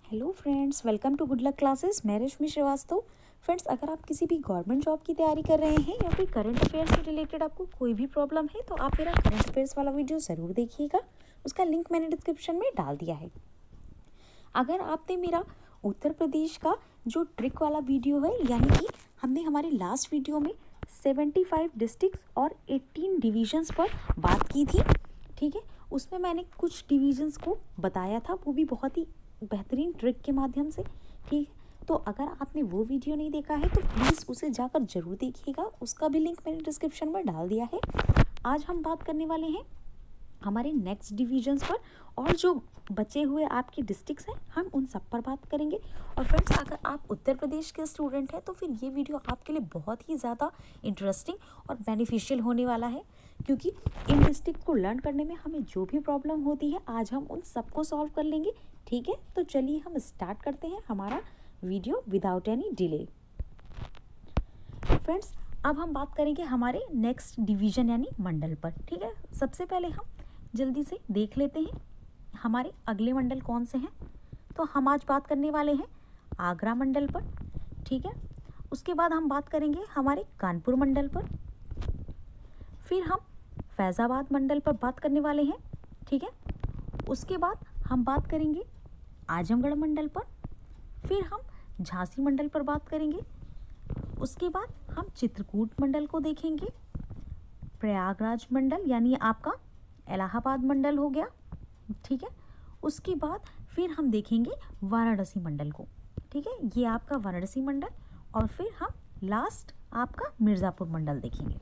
Hello friends, welcome to good luck classes. मैं Rashmi Srivastava. Friends, अगर आप किसी भी गवर्नमेंट जॉब की तैयारी कर रहे हैं या फिर करंट अफेयर्स से रिलेटेड आपको कोई भी प्रॉब्लम है तो आप मेरा करंट अफेयर्स वाला वीडियो ज़रूर देखिएगा। उसका लिंक मैंने डिस्क्रिप्शन में डाल दिया है। अगर आपने मेरा उत्तर प्रदेश का जो ट्रिक वाला वीडियो है, यानी कि हमने हमारे लास्ट वीडियो में 75 डिस्ट्रिक्ट्स और 18 डिविजन्स पर बात की थी, ठीक है। उसमें मैंने कुछ डिविजन्स को बताया था, वो भी बहुत ही बेहतरीन ट्रिक के माध्यम से, ठीक है। तो अगर आपने वो वीडियो नहीं देखा है तो प्लीज़ उसे जाकर ज़रूर देखिएगा। उसका भी लिंक मैंने डिस्क्रिप्शन में डाल दिया है। आज हम बात करने वाले हैं हमारे नेक्स्ट डिविजन्स पर, और जो बचे हुए आपके डिस्ट्रिक्ट्स हैं हम उन सब पर बात करेंगे। और फ्रेंड्स, अगर आप उत्तर प्रदेश के स्टूडेंट हैं तो फिर ये वीडियो आपके लिए बहुत ही ज़्यादा इंटरेस्टिंग और बेनिफिशियल होने वाला है, क्योंकि इन डिस्ट्रिक्ट को लर्न करने में हमें जो भी प्रॉब्लम होती है आज हम उन सबको सॉल्व कर लेंगे, ठीक है। तो चलिए हम स्टार्ट करते हैं हमारा video without any delay. Friends, अब हम बात करेंगे हमारे नेक्स्ट डिवीज़न यानी मंडल पर, ठीक है। सबसे पहले हम जल्दी से देख लेते हैं हमारे अगले मंडल कौन से हैं। तो हम आज बात करने वाले हैं आगरा मंडल पर, ठीक है। उसके बाद हम बात करेंगे हमारे कानपुर मंडल पर, फिर हम फैज़ाबाद मंडल पर बात करने वाले हैं, ठीक है। उसके बाद हम बात करेंगे आजमगढ़ मंडल पर, फिर हम झांसी मंडल पर बात करेंगे। उसके बाद हम चित्रकूट मंडल को देखेंगे, प्रयागराज मंडल यानी आपका इलाहाबाद मंडल हो गया, ठीक है। उसके बाद फिर हम देखेंगे वाराणसी मंडल को, ठीक है। ये आपका वाराणसी मंडल, और फिर हम लास्ट आपका मिर्ज़ापुर मंडल देखेंगे,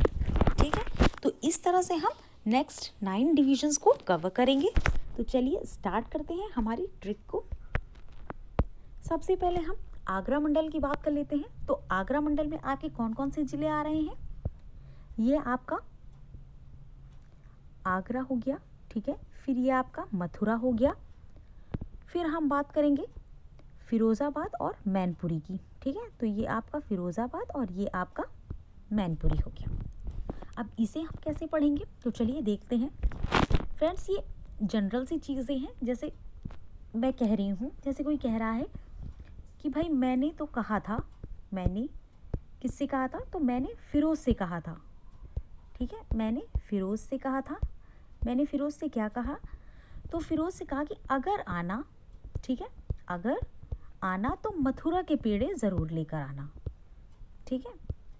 ठीक है। तो इस तरह से हम नेक्स्ट 9 डिविजन्स को कवर करेंगे। तो चलिए स्टार्ट करते हैं हमारी ट्रिक को। सबसे पहले हम आगरा मंडल की बात कर लेते हैं। तो आगरा मंडल में आपके कौन कौन से ज़िले आ रहे हैं? ये आपका आगरा हो गया, ठीक है। फिर ये आपका मथुरा हो गया। फिर हम बात करेंगे फिरोज़ाबाद और मैनपुरी की, ठीक है। तो ये आपका फिरोज़ाबाद और ये आपका मैनपुरी हो गया। अब इसे हम कैसे पढ़ेंगे तो चलिए देखते हैं। फ्रेंड्स, ये जनरल सी चीज़ें हैं, जैसे मैं कह रही हूँ, जैसे कोई कह रहा है कि भाई मैंने तो कहा था, मैंने किससे कहा था? तो मैंने फिरोज़ से कहा था, ठीक है। मैंने फिरोज़ से कहा था। मैंने फिरोज़ से क्या कहा? तो फिरोज़ से कहा कि अगर आना, ठीक है, अगर आना तो मथुरा के पेड़े ज़रूर लेकर आना, ठीक है।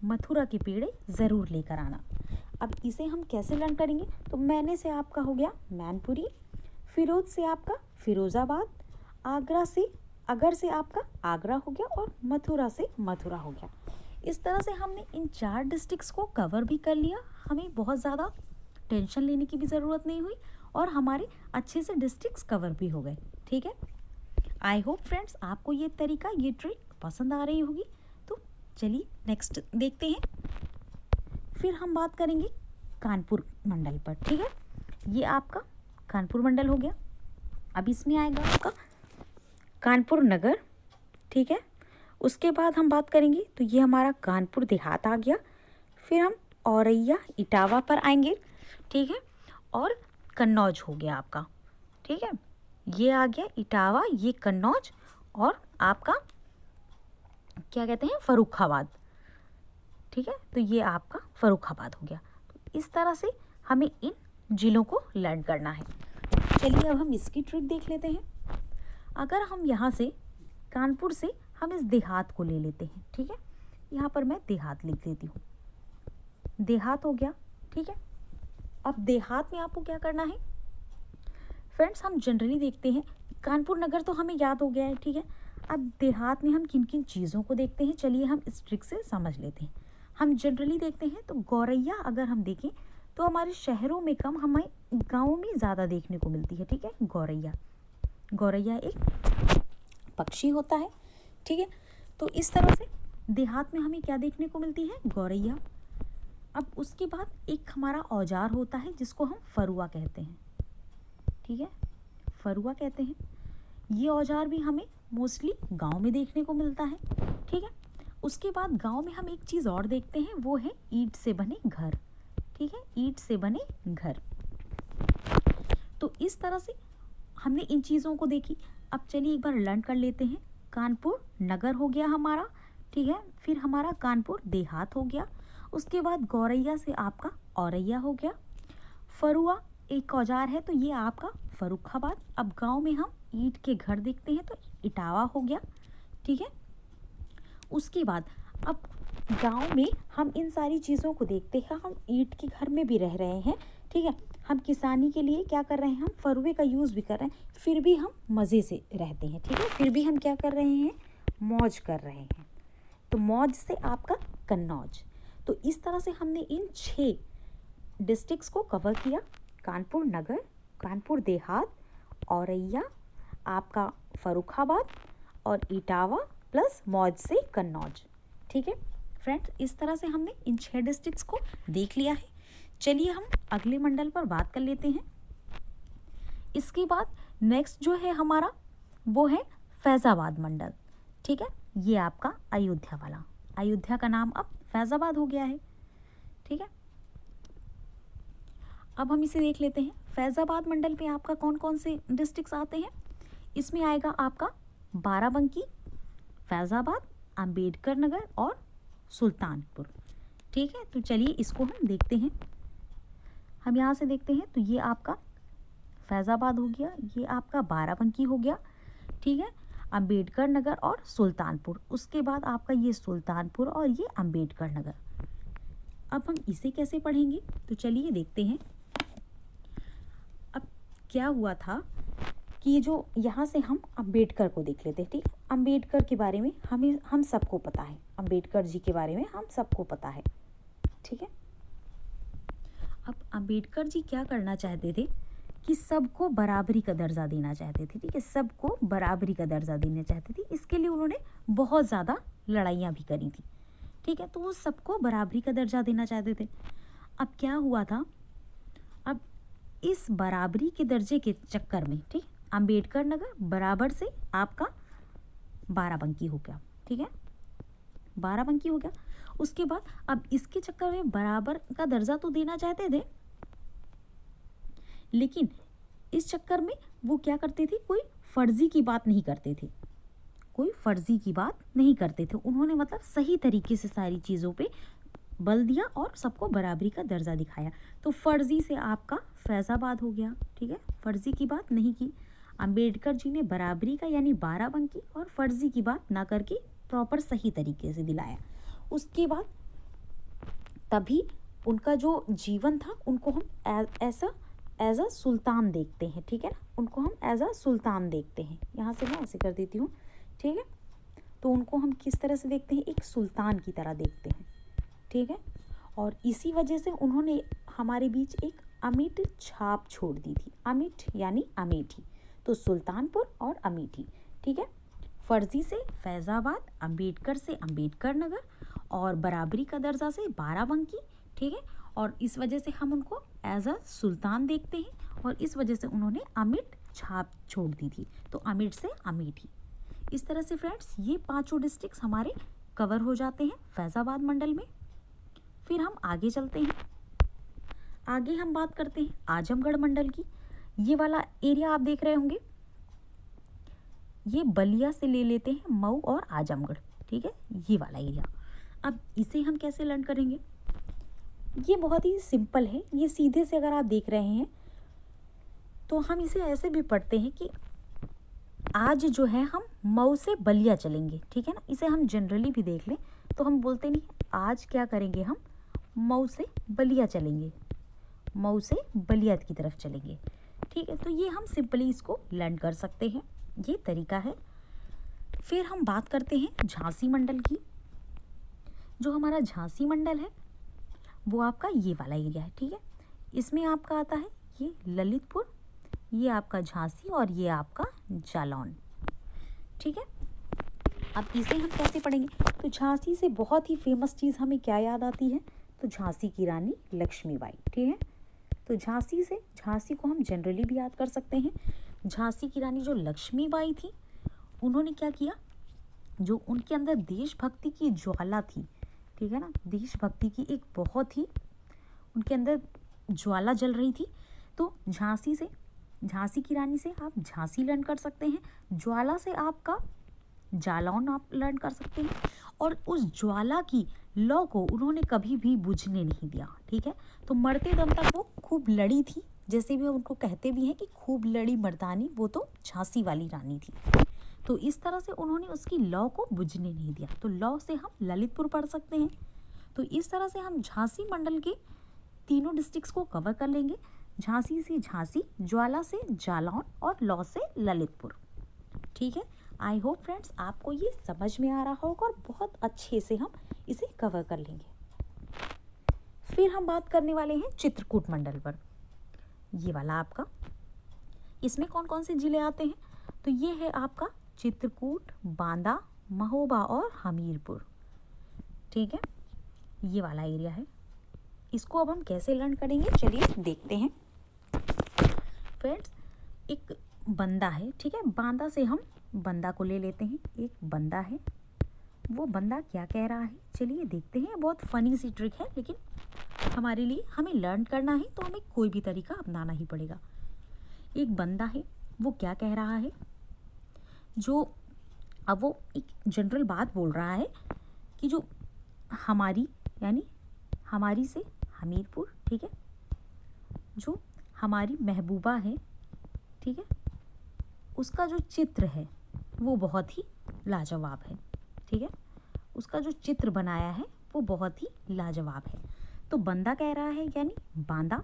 मथुरा के पेड़े ज़रूर लेकर आना। अब इसे हम कैसे लर्न करेंगे? तो मैंने से आपका हो गया मैनपुरी, फिरोज़ से आपका फिरोज़ाबाद, आगरा से अगर से आपका आगरा हो गया, और मथुरा से मथुरा हो गया। इस तरह से हमने इन 4 डिस्ट्रिक्ट्स को कवर भी कर लिया। हमें बहुत ज़्यादा टेंशन लेने की भी ज़रूरत नहीं हुई, और हमारे अच्छे से डिस्ट्रिक्ट्स कवर भी हो गए, ठीक है। आई होप फ्रेंड्स आपको ये तरीका, ये ट्रिक पसंद आ रही होगी। तो चलिए नेक्स्ट देखते हैं। फिर हम बात करेंगे कानपुर मंडल पर, ठीक है। ये आपका कानपुर मंडल हो गया। अब इसमें आएगा आपका कानपुर नगर, ठीक है। उसके बाद हम बात करेंगे तो ये हमारा कानपुर देहात आ गया। फिर हम औरैया इटावा पर आएंगे, ठीक है। और कन्नौज हो गया आपका, ठीक है। ये आ गया इटावा, ये कन्नौज, और आपका क्या कहते हैं, फर्रुखाबाद, ठीक है। तो ये आपका फर्रुखाबाद हो गया। तो इस तरह से हमें इन जिलों को लर्न करना है। चलिए अब हम इसकी ट्रिक देख लेते हैं। अगर हम यहाँ से कानपुर से हम इस देहात को ले लेते हैं, ठीक है। यहाँ पर मैं देहात लिख देती हूँ, देहात हो गया, ठीक है। अब देहात में आपको क्या करना है? फ्रेंड्स, हम जनरली देखते हैं कानपुर नगर तो हमें याद हो गया है, ठीक है। अब देहात में हम किन किन चीज़ों को देखते हैं, चलिए हम इस ट्रिक से समझ लेते हैं। हम जनरली देखते हैं तो गौरैया अगर हम देखें तो हमारे शहरों में कम, हमें गाँवों में ज़्यादा देखने को मिलती है, ठीक है। गौरैया, गौरैया एक पक्षी होता है, ठीक है। तो इस तरह से देहात में हमें क्या देखने को मिलती है? गौरैया। अब उसके बाद एक हमारा औजार होता है जिसको हम फरुआ कहते हैं, ठीक है। फरुआ कहते हैं। ये औजार भी हमें मोस्टली गांव में देखने को मिलता है, ठीक है। उसके बाद गांव में हम एक चीज़ और देखते हैं, वो है ईंट से बने घर, ठीक है। ईंट से बने घर। तो इस तरह से हमने इन चीज़ों को देखी। अब चलिए एक बार लर्न कर लेते हैं। कानपुर नगर हो गया हमारा, ठीक है। फिर हमारा कानपुर देहात हो गया। उसके बाद गौरैया से आपका औरैया हो गया। फरुआ एक औजार है, तो ये आपका फर्रुखाबाद। अब गांव में हम ईंट के घर देखते हैं, तो इटावा हो गया, ठीक है। उसके बाद अब गांव में हम इन सारी चीज़ों को देखते हैं, हम ईंट के घर में भी रह रहे हैं, ठीक है। हम किसानी के लिए क्या कर रहे हैं, हम फरुए का यूज़ भी कर रहे हैं, फिर भी हम मज़े से रहते हैं, ठीक है। फिर भी हम क्या कर रहे हैं, मौज कर रहे हैं। तो मौज से आपका कन्नौज। तो इस तरह से हमने इन 6 डिस्ट्रिक्ट्स को कवर किया। कानपुर नगर, कानपुर देहात, औरैया, आपका फर्रुखाबाद और इटावा प्लस मौज से कन्नौज, ठीक है फ्रेंड्स। इस तरह से हमने इन 6 डिस्ट्रिक्ट्स को देख लिया है। चलिए हम अगले मंडल पर बात कर लेते हैं। इसके बाद नेक्स्ट जो है हमारा वो है फैज़ाबाद मंडल, ठीक है। ये आपका अयोध्या वाला, अयोध्या का नाम अब फैज़ाबाद हो गया है, ठीक है। अब हम इसे देख लेते हैं। फैज़ाबाद मंडल में आपका कौन कौन से डिस्ट्रिक्ट्स आते हैं। इसमें आएगा आपका बाराबंकी, फैज़ाबाद, अंबेडकर नगर और सुल्तानपुर, ठीक है। तो चलिए इसको हम देखते हैं। हम यहाँ से देखते हैं, तो ये आपका फैज़ाबाद हो गया, ये आपका बाराबंकी हो गया, ठीक है। अंबेडकर नगर और सुल्तानपुर, उसके बाद आपका ये सुल्तानपुर और ये अंबेडकर नगर। अब हम इसे कैसे पढ़ेंगे, तो चलिए देखते हैं। अब क्या हुआ था कि जो यहाँ से हम अंबेडकर को देख लेते हैं, ठीक है। अंबेडकर के बारे में हम सबको पता है, अंबेडकर जी के बारे में हम सबको पता है, ठीक है। अब अंबेडकर जी क्या करना चाहते थे कि सबको बराबरी का दर्जा देना चाहते थे, ठीक है। सबको बराबरी का दर्जा देना चाहते थे। इसके लिए उन्होंने बहुत ज़्यादा लड़ाइयाँ भी करी थी, ठीक है। तो वो सबको बराबरी का दर्जा देना चाहते थे। अब क्या हुआ था, अब इस बराबरी के दर्जे के चक्कर में, ठीक, अंबेडकर नगर बराबर से आपका बाराबंकी हो गया, ठीक है, बाराबंकी हो गया। उसके बाद अब इसके चक्कर में बराबर का दर्जा तो देना चाहते थे, लेकिन इस चक्कर में वो क्या करते थे, कोई फर्जी की बात नहीं करते थे, कोई फर्जी की बात नहीं करते थे। उन्होंने मतलब सही तरीके से सारी चीज़ों पे बल दिया और सबको बराबरी का दर्जा दिखाया। तो फर्जी से आपका फैज़ाबाद हो गया, ठीक है, फर्जी की बात नहीं की। अंबेडकर जी ने बराबरी का यानी बाराबंकी और फर्जी की बात ना करके प्रॉपर सही तरीके से दिलाया। उसके बाद तभी उनका जो जीवन था उनको हम एज अ सुल्तान देखते हैं, ठीक है ना, उनको हम एज अ सुल्तान देखते हैं। यहाँ से मैं ऐसे कर देती हूँ, ठीक है। तो उनको हम किस तरह से देखते हैं, एक सुल्तान की तरह देखते हैं, ठीक है। और इसी वजह से उन्होंने हमारे बीच एक अमिट छाप छोड़ दी थी। अमिट यानी अमेठी, तो सुल्तानपुर और अमेठी, ठीक है। फर्जी से फैज़ाबाद, अंबेडकर से अंबेडकर नगर और बराबरी का दर्जा से बाराबंकी, ठीक है। और इस वजह से हम उनको एज अ सुल्तान देखते हैं और इस वजह से उन्होंने अमिट छाप छोड़ दी थी, तो अमिट से अमेठी। इस तरह से फ्रेंड्स ये 5 डिस्ट्रिक्ट्स हमारे कवर हो जाते हैं फैज़ाबाद मंडल में। फिर हम आगे चलते हैं। आगे हम बात करते हैं आजमगढ़ मंडल की। ये वाला एरिया आप देख रहे होंगे, ये बलिया से ले लेते हैं मऊ और आजमगढ़, ठीक है, ये वाला एरिया। अब इसे हम कैसे लर्न करेंगे, ये बहुत ही सिंपल है। ये सीधे से अगर आप देख रहे हैं तो हम इसे ऐसे भी पढ़ते हैं कि आज जो है हम मऊ से बलिया चलेंगे, ठीक है ना। इसे हम जनरली भी देख लें तो हम बोलते नहीं, आज क्या करेंगे, हम मऊ से बलिया चलेंगे, मऊ से बलिया की तरफ चलेंगे, ठीक है। तो ये हम सिंपली इसको लर्न कर सकते हैं, ये तरीका है। फिर हम बात करते हैं झांसी मंडल की। जो हमारा झांसी मंडल है वो आपका ये वाला एरिया है, ठीक है। इसमें आपका आता है ये ललितपुर, ये आपका झांसी और ये आपका जालौन, ठीक है। अब इसे हम कैसे पढ़ेंगे, तो झांसी से बहुत ही फेमस चीज़ हमें क्या याद आती है, तो झांसी की रानी लक्ष्मीबाई, ठीक है। तो झांसी को हम जनरली भी याद कर सकते हैं। झांसी की रानी जो लक्ष्मीबाई थी, उन्होंने क्या किया, जो उनके अंदर देशभक्ति की ज्वाला थी, ठीक है ना, देशभक्ति की एक बहुत ही उनके अंदर ज्वाला जल रही थी। तो झांसी से झांसी की रानी से आप झांसी लर्न कर सकते हैं। ज्वाला से आपका जालौन आप लर्न कर सकते हैं। और उस ज्वाला की लौ को उन्होंने कभी भी बुझने नहीं दिया, ठीक है। तो मरते दम तक वो खूब लड़ी थी, जैसे भी उनको कहते भी हैं कि खूब लड़ी मर्दानी, वो तो झांसी वाली रानी थी। तो इस तरह से उन्होंने उसकी लौ को बुझने नहीं दिया। तो लौ से हम ललितपुर पढ़ सकते हैं। तो इस तरह से हम झांसी मंडल के तीनों डिस्ट्रिक्ट्स को कवर कर लेंगे। झांसी से झांसी, ज्वाला से जालौन और लौ से ललितपुर, ठीक है। आई होप फ्रेंड्स आपको ये समझ में आ रहा होगा और बहुत अच्छे से हम इसे कवर कर लेंगे। फिर हम बात करने वाले हैं चित्रकूट मंडल पर। ये वाला आपका, इसमें कौन कौन से जिले आते हैं? तो ये है आपका चित्रकूट, बांदा, महोबा और हमीरपुर, ठीक है। ये वाला एरिया है। इसको अब हम कैसे लर्न करेंगे, चलिए देखते हैं। फ्रेंड्स एक बंदा है, ठीक है। बांदा से हम बंदा को ले लेते हैं। एक बंदा है, वो बंदा क्या कह रहा है, चलिए देखते हैं। बहुत फनी सी ट्रिक है, लेकिन हमारे लिए हमें लर्न करना है तो हमें कोई भी तरीका अपनाना ही पड़ेगा। एक बंदा है, वो क्या कह रहा है, अब वो एक जनरल बात बोल रहा है कि जो हमारी, यानी हमारी से हमीरपुर, ठीक है, जो हमारी महबूबा है, ठीक है, उसका जो चित्र है वो बहुत ही लाजवाब है, ठीक है। उसका जो चित्र बनाया है वो बहुत ही लाजवाब है। तो बंदा कह रहा है, यानी बांदा,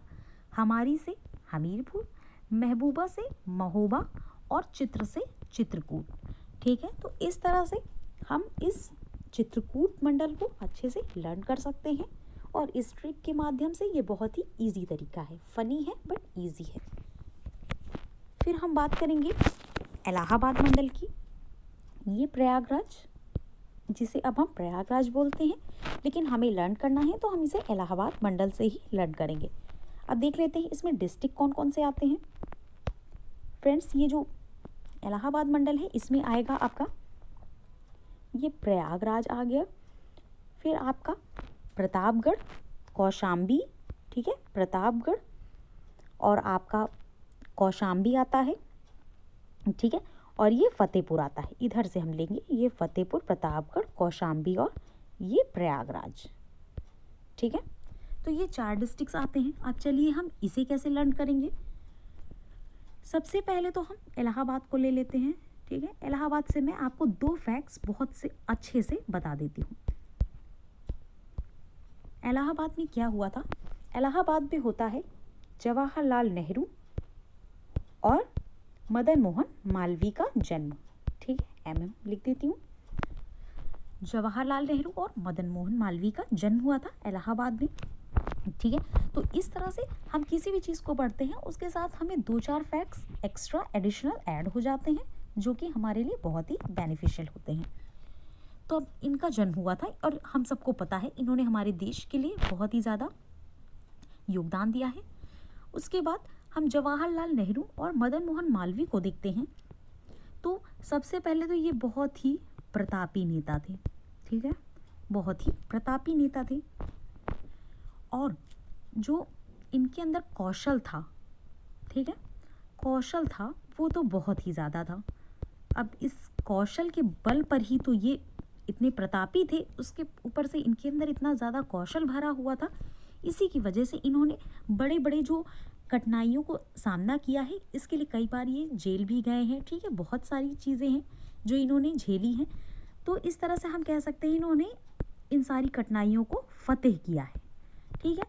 हमारी से हमीरपुर, महबूबा से महोबा और चित्र से चित्रकूट, ठीक है। तो इस तरह से हम इस चित्रकूट मंडल को अच्छे से लर्न कर सकते हैं। और इस ट्रिक के माध्यम से ये बहुत ही इजी तरीका है, फनी है बट इजी है। फिर हम बात करेंगे इलाहाबाद मंडल की। ये प्रयागराज, जिसे अब हम प्रयागराज बोलते हैं, लेकिन हमें लर्न करना है तो हम इसे इलाहाबाद मंडल से ही लर्न करेंगे। अब देख लेते हैं इसमें डिस्ट्रिक्ट कौन कौन से आते हैं। फ्रेंड्स ये जो इलाहाबाद मंडल है, इसमें आएगा आपका ये प्रयागराज आ गया, फिर आपका प्रतापगढ़, कौशाम्बी, ठीक है, प्रतापगढ़ और आपका कौशाम्बी आता है, ठीक है, और ये फतेहपुर आता है। इधर से हम लेंगे ये फतेहपुर, प्रतापगढ़, कौशाम्बी और ये प्रयागराज, ठीक है। तो ये 4 डिस्ट्रिक्ट्स आते हैं। अब चलिए हम इसे कैसे लर्न करेंगे। सबसे पहले तो हम इलाहाबाद को ले लेते हैं, ठीक है। इलाहाबाद से मैं आपको 2 फैक्ट्स बहुत से अच्छे से बता देती हूँ। इलाहाबाद में क्या हुआ था, इलाहाबाद में होता है जवाहरलाल नेहरू और मदन मोहन मालवीय का जन्म, ठीक है। MM लिख देती हूँ। जवाहरलाल नेहरू और मदन मोहन मालवीय का जन्म हुआ था इलाहाबाद में, ठीक है। तो इस तरह से हम किसी भी चीज़ को पढ़ते हैं उसके साथ हमें 2-4 फैक्ट्स एक्स्ट्रा एडिशनल ऐड हो जाते हैं, जो कि हमारे लिए बहुत ही बेनिफिशियल होते हैं। तो अब इनका जन्म हुआ था और हम सबको पता है इन्होंने हमारे देश के लिए बहुत ही ज़्यादा योगदान दिया है। उसके बाद हम जवाहरलाल नेहरू और मदन मोहन मालवीय को देखते हैं। तो सबसे पहले तो ये बहुत ही प्रतापी नेता थे, ठीक है, बहुत ही प्रतापी नेता थे। और जो इनके अंदर कौशल था, ठीक है, कौशल था वो तो बहुत ही ज़्यादा था। अब इस कौशल के बल पर ही तो ये इतने प्रतापी थे, उसके ऊपर से इनके अंदर इतना ज़्यादा कौशल भरा हुआ था। इसी की वजह से इन्होंने बड़े बड़े जो कठिनाइयों को सामना किया है, इसके लिए कई बार ये जेल भी गए हैं, ठीक है। बहुत सारी चीज़ें हैं जो इन्होंने झेली हैं। तो इस तरह से हम कह सकते हैं इन्होंने इन सारी कठिनाइयों को फतेह किया है, ठीक है।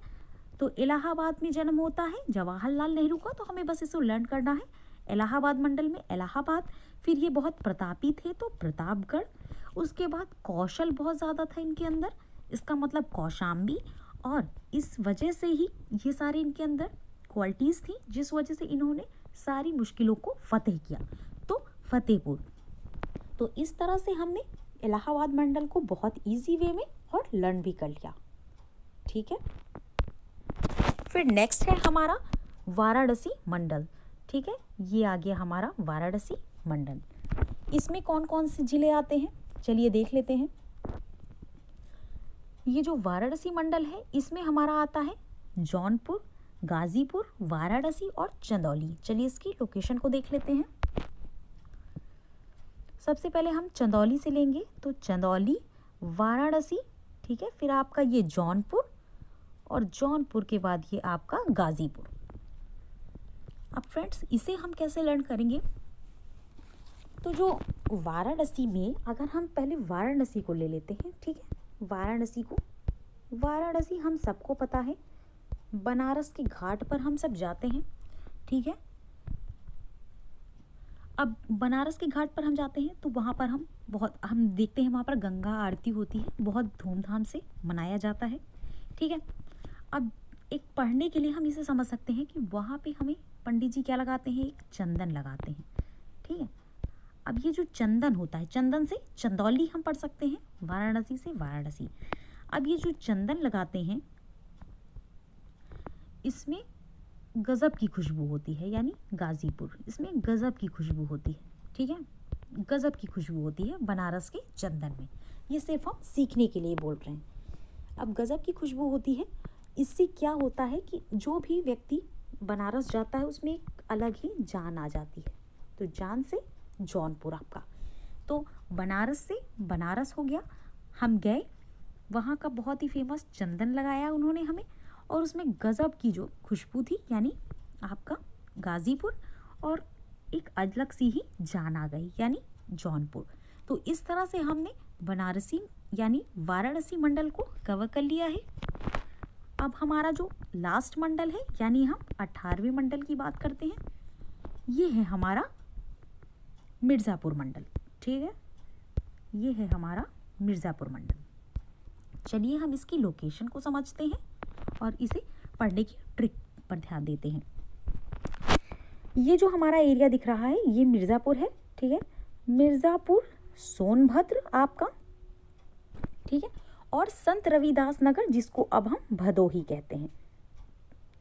तो इलाहाबाद में जन्म होता है जवाहरलाल नेहरू का, तो हमें बस इसको लर्न करना है। इलाहाबाद मंडल में इलाहाबाद, फिर ये बहुत प्रतापी थे तो प्रतापगढ़, उसके बाद कौशल बहुत ज़्यादा था इनके अंदर, इसका मतलब कौशाम्बी, और इस वजह से ही ये सारे इनके अंदर क्वालिटीज़ थी जिस वजह से इन्होंने सारी मुश्किलों को फतेह किया, तो फतेहपुर। तो इस तरह से हमने इलाहाबाद मंडल को बहुत इजी वे में और लर्न भी कर लिया, ठीक है। फिर नेक्स्ट है हमारा वाराणसी मंडल, ठीक है। ये आ गया हमारा वाराणसी मंडल। इसमें कौन कौन से जिले आते हैं, चलिए देख लेते हैं। ये जो वाराणसी मंडल है इसमें हमारा आता है जौनपुर, गाजीपुर, वाराणसी और चंदौली। चलिए इसकी लोकेशन को देख लेते हैं। सबसे पहले हम चंदौली से लेंगे, तो चंदौली, वाराणसी, ठीक है, फिर आपका ये जौनपुर और जौनपुर के बाद ये आपका गाजीपुर। अब फ्रेंड्स इसे हम कैसे लर्न करेंगे, तो जो वाराणसी में, अगर हम पहले वाराणसी को ले लेते हैं, ठीक है, वाराणसी हम सबको पता है, बनारस के घाट पर हम सब जाते हैं, ठीक है। अब बनारस के घाट पर हम जाते हैं तो वहाँ पर हम देखते हैं, वहाँ पर गंगा आरती होती है, बहुत धूमधाम से मनाया जाता है, ठीक है। अब एक पढ़ने के लिए हम इसे समझ सकते हैं कि वहाँ पे हमें पंडित जी क्या लगाते हैं, एक चंदन लगाते हैं, ठीक है। अब ये जो चंदन होता है, चंदन से चंदौली हम पढ़ सकते हैं, वाराणसी से वाराणसी। अब ये जो चंदन लगाते हैं इसमें गजब की खुशबू होती है, यानी गाजीपुर, इसमें गजब की खुशबू होती है, ठीक है, गजब की खुशबू होती है बनारस के चंदन में। ये सिर्फ हम सीखने के लिए बोल रहे हैं। अब गजब की खुशबू होती है, इससे क्या होता है कि जो भी व्यक्ति बनारस जाता है उसमें एक अलग ही जान आ जाती है। तो जान से जौनपुर आपका, तो बनारस से बनारस हो गया। हम गए, वहाँ का बहुत ही फेमस चंदन लगाया उन्होंने हमें, और उसमें गजब की जो खुशबू थी, यानी आपका गाजीपुर, और एक अलग सी ही जान आ गई, यानी जौनपुर। तो इस तरह से हमने बनारसी यानी वाराणसी मंडल को कवर कर लिया है। अब हमारा जो लास्ट मंडल है, यानी हम 18वें मंडल की बात करते हैं, ये है हमारा मिर्ज़ापुर मंडल, ठीक है, ये है हमारा मिर्ज़ापुर मंडल। चलिए हम इसकी लोकेशन को समझते हैं और इसे पढ़ने की ट्रिक पर ध्यान देते हैं। ये जो हमारा एरिया दिख रहा है ये मिर्ज़ापुर है, ठीक है, मिर्ज़ापुर, सोनभद्र आपका, ठीक है, और संत रविदास नगर, जिसको अब हम भदोही कहते हैं,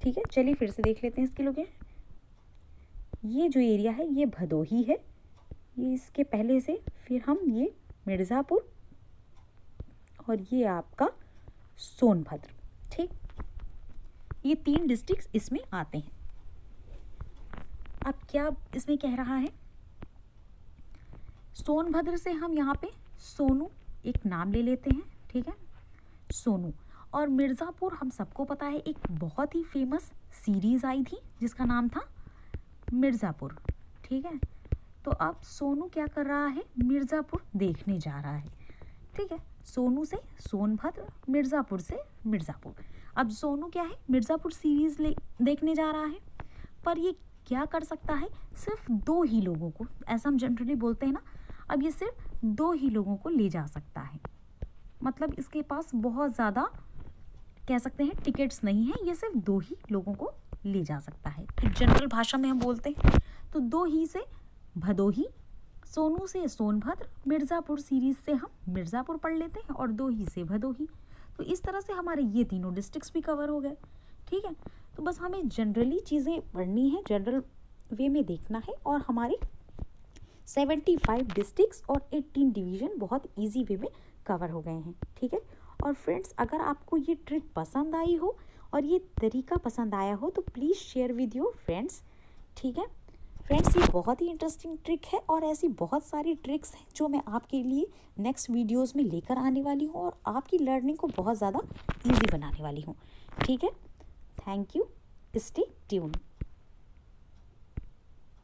ठीक है। चलिए फिर से देख लेते हैं इसकी लोकेशन। ये जो एरिया है ये भदोही है, ये इसके पहले से, फिर हम ये मिर्ज़ापुर और ये आपका सोनभद्र, ठीक, ये 3 डिस्ट्रिक्ट इसमें आते हैं। अब क्या इसमें कह रहा है, सोनभद्र से हम यहाँ पे सोनू एक नाम ले लेते हैं, ठीक है, सोनू। और मिर्ज़ापुर हम सबको पता है, एक बहुत ही फेमस सीरीज़ आई थी जिसका नाम था मिर्ज़ापुर, ठीक है। तो अब सोनू क्या कर रहा है, मिर्ज़ापुर देखने जा रहा है, ठीक है, सोनू से सोनभद्र, मिर्ज़ापुर से मिर्ज़ापुर। अब सोनू क्या है, मिर्ज़ापुर सीरीज़ देखने जा रहा है, पर ये क्या कर सकता है, सिर्फ 2 ही लोगों को, ऐसा हम जनरली बोलते हैं ना, अब ये सिर्फ 2 ही लोगों को ले जा सकता है, मतलब इसके पास बहुत ज़्यादा कह सकते हैं टिकट्स नहीं है, ये सिर्फ 2 ही लोगों को ले जा सकता है। एक जनरल भाषा में हम बोलते हैं, तो 2 ही से भदोही, सोनू से सोनभद्र, मिर्ज़ापुर सीरीज़ से हम मिर्ज़ापुर पढ़ लेते हैं, और 2 ही से भदोही। तो इस तरह से हमारे ये तीनों डिस्ट्रिक्ट्स भी कवर हो गए, ठीक है। तो बस हमें जनरली चीज़ें पढ़नी है, जनरल वे में देखना है, और हमारे 75 डिस्ट्रिक्ट्स और 18 डिवीज़न बहुत ईजी वे में कवर हो गए हैं, ठीक है। और फ्रेंड्स अगर आपको ये ट्रिक पसंद आई हो और ये तरीका पसंद आया हो तो please share with your friends, ठीक है। फ्रेंड्स ये बहुत ही इंटरेस्टिंग ट्रिक है, और ऐसी बहुत सारी ट्रिक्स हैं जो मैं आपके लिए नेक्स्ट वीडियोस में लेकर आने वाली हूँ और आपकी लर्निंग को बहुत ज़्यादा ईजी बनाने वाली हूँ, ठीक है। Thank you, stay tune.